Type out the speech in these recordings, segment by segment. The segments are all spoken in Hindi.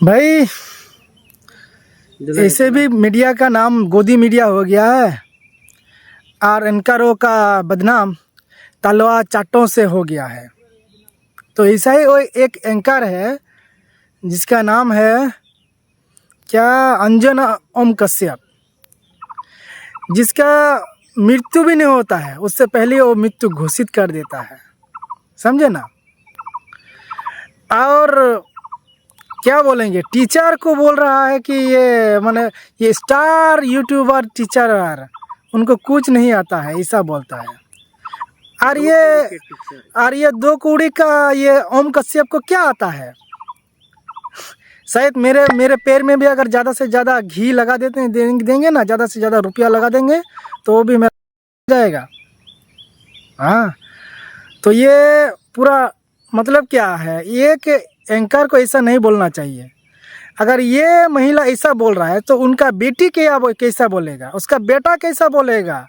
भाई ऐसे भी मीडिया का नाम गोदी मीडिया हो गया है और एंकरों का बदनाम तलवार चाटों से हो गया है। तो ऐसा ही वो एक एंकर है जिसका नाम है क्या, अंजना ओम कश्यप, जिसका मृत्यु भी नहीं होता है, उससे पहले वो मृत्यु घोषित कर देता है, समझे ना। और क्या बोलेंगे, टीचर को बोल रहा है कि ये माने ये स्टार यूट्यूबर टीचर उनको कुछ नहीं आता है, ऐसा बोलता है। और ये दो कौड़ी का ये ओम कश्यप को क्या आता है। शायद मेरे पैर में भी अगर ज़्यादा से ज़्यादा घी लगा देंगे ना, ज़्यादा से ज़्यादा रुपया लगा देंगे तो वो भी मेरा जाएगा। हाँ, तो ये पूरा मतलब क्या है, एक एंकर को ऐसा नहीं बोलना चाहिए। अगर ये महिला ऐसा बोल रहा है तो उनका बेटी कैसा बोलेगा, उसका बेटा कैसा बोलेगा,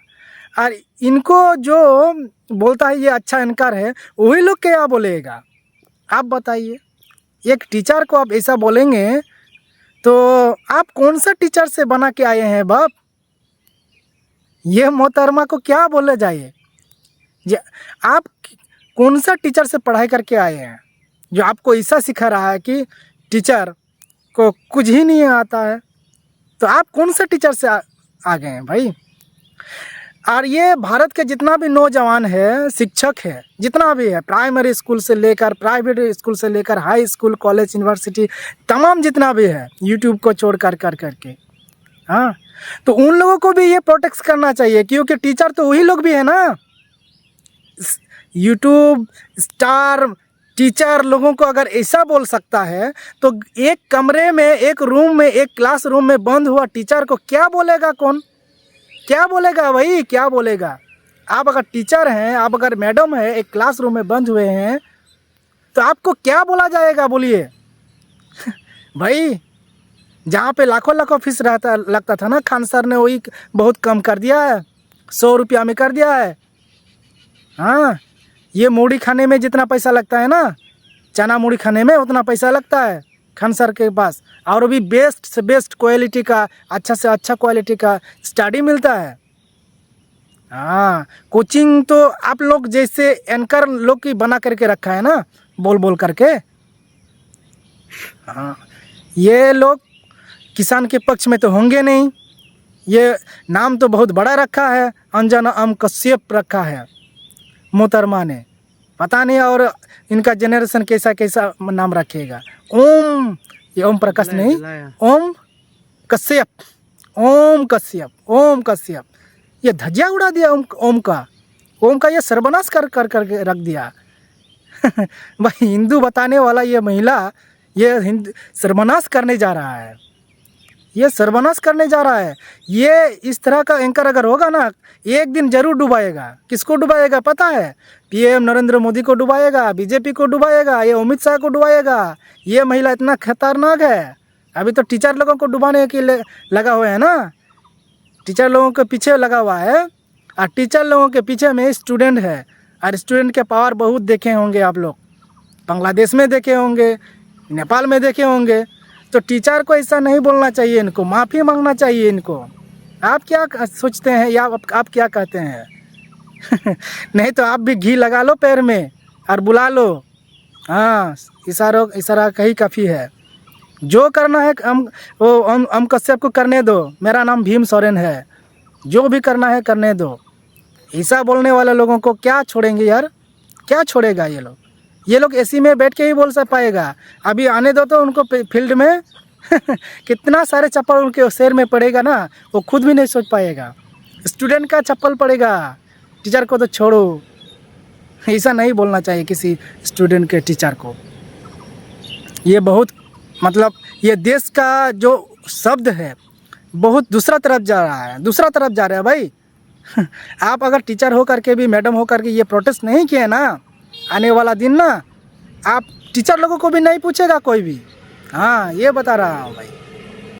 और इनको जो बोलता है ये अच्छा एंकर है वही लोग क्या बोलेगा। आप बताइए, एक टीचर को आप ऐसा बोलेंगे तो आप कौन सा टीचर से बना के आए हैं बाप। ये मोहतरमा को क्या बोले जाइए, आप कौन सा टीचर से पढ़ाई करके आए हैं जो आपको ऐसा सिखा रहा है कि टीचर को कुछ ही नहीं आता है। तो आप कौन सा टीचर से आ गए हैं भाई। और ये भारत के जितना भी नौजवान है, शिक्षक है, जितना भी है, प्राइमरी स्कूल से लेकर प्राइवेट स्कूल से लेकर हाई स्कूल, कॉलेज, यूनिवर्सिटी, तमाम जितना भी है, यूट्यूब को छोड़ कर करके, हाँ, तो उन लोगों को भी ये प्रोटेक्ट करना चाहिए, क्योंकि टीचर तो वही लोग भी है ना। यूट्यूब स्टार टीचर लोगों को अगर ऐसा बोल सकता है तो एक कमरे में, एक रूम में, एक क्लासरूम में बंद हुआ टीचर को क्या बोलेगा, कौन क्या बोलेगा भाई, क्या बोलेगा। आप अगर टीचर हैं, आप अगर मैडम है, एक क्लासरूम में बंद हुए हैं तो आपको क्या बोला जाएगा, बोलिए भाई। जहाँ पे लाखों लाखों फीस लगता था ना, खान सर ने वही बहुत कम कर दिया है, 100 रुपया में कर दिया है। हाँ, ये मूढ़ी खाने में जितना पैसा लगता है ना, चना मूढ़ी खाने में उतना पैसा लगता है खान सर के पास, और भी बेस्ट से बेस्ट क्वालिटी का, अच्छा से अच्छा क्वालिटी का स्टडी मिलता है। हाँ, कोचिंग तो आप लोग जैसे एंकर लोग की बना करके रखा है ना, बोल बोल करके। हाँ, ये लोग किसान के पक्ष में तो होंगे नहीं। ये नाम तो बहुत बड़ा रखा है, अंजना ओम कश्यप रखा है मोहतरमा ने, पता नहीं और इनका जनरेशन कैसा कैसा नाम रखेगा। ओम, ये ओम प्रकाश नहीं, ओम कश्यप, ओम कश्यप, ओम कश्यप, ये धज्जिया उड़ा दिया ओम का ये सर्वनाश कर करके रख दिया भाई हिंदू बताने वाला ये महिला ये सर्वनाश करने जा रहा है, ये सर्वनाश करने जा रहा है। ये इस तरह का एंकर अगर होगा ना, एक दिन जरूर डुबाएगा। किसको डुबाएगा पता है? पीएम नरेंद्र मोदी को डुबाएगा, बीजेपी को डुबाएगा, ये अमित शाह को डुबाएगा। ये महिला इतना खतरनाक है। अभी तो टीचर लोगों को डुबाने के लिए लगा हुआ है ना, टीचर लोगों के पीछे लगा हुआ है, और टीचर लोगों के पीछे में स्टूडेंट है। और स्टूडेंट के पावर बहुत देखे होंगे आप लोग, बांग्लादेश में देखे होंगे, नेपाल में देखे होंगे। तो टीचर को ऐसा नहीं बोलना चाहिए, इनको माफ़ी मांगना चाहिए इनको। आप क्या सोचते हैं या आप क्या कहते हैं नहीं तो आप भी घी लगा लो पैर में और बुला लो। हाँ, इशारा कहीं काफ़ी है। जो करना है ओम कश्यप को करने दो। मेरा नाम भीम सोरेन है, जो भी करना है करने दो। ऐसा बोलने वाले लोगों को क्या छोड़ेंगे यार, क्या छोड़ेगा ये लोग एसी में बैठ के ही बोल पाएगा। अभी आने दो तो उनको फील्ड में कितना सारे चप्पल उनके सिर में पड़ेगा ना, वो खुद भी नहीं सोच पाएगा। स्टूडेंट का चप्पल पड़ेगा, टीचर को तो छोड़ो। ऐसा नहीं बोलना चाहिए किसी स्टूडेंट के टीचर को। ये बहुत मतलब ये देश का जो शब्द है बहुत दूसरा तरफ जा रहा है, दूसरा तरफ जा रहा है भाई आप अगर टीचर हो करके भी, मैडम हो करके ये प्रोटेस्ट नहीं किए ना, आने वाला दिन ना आप टीचर लोगों को भी नहीं पूछेगा कोई भी। हाँ, ये बता रहा हूँ भाई।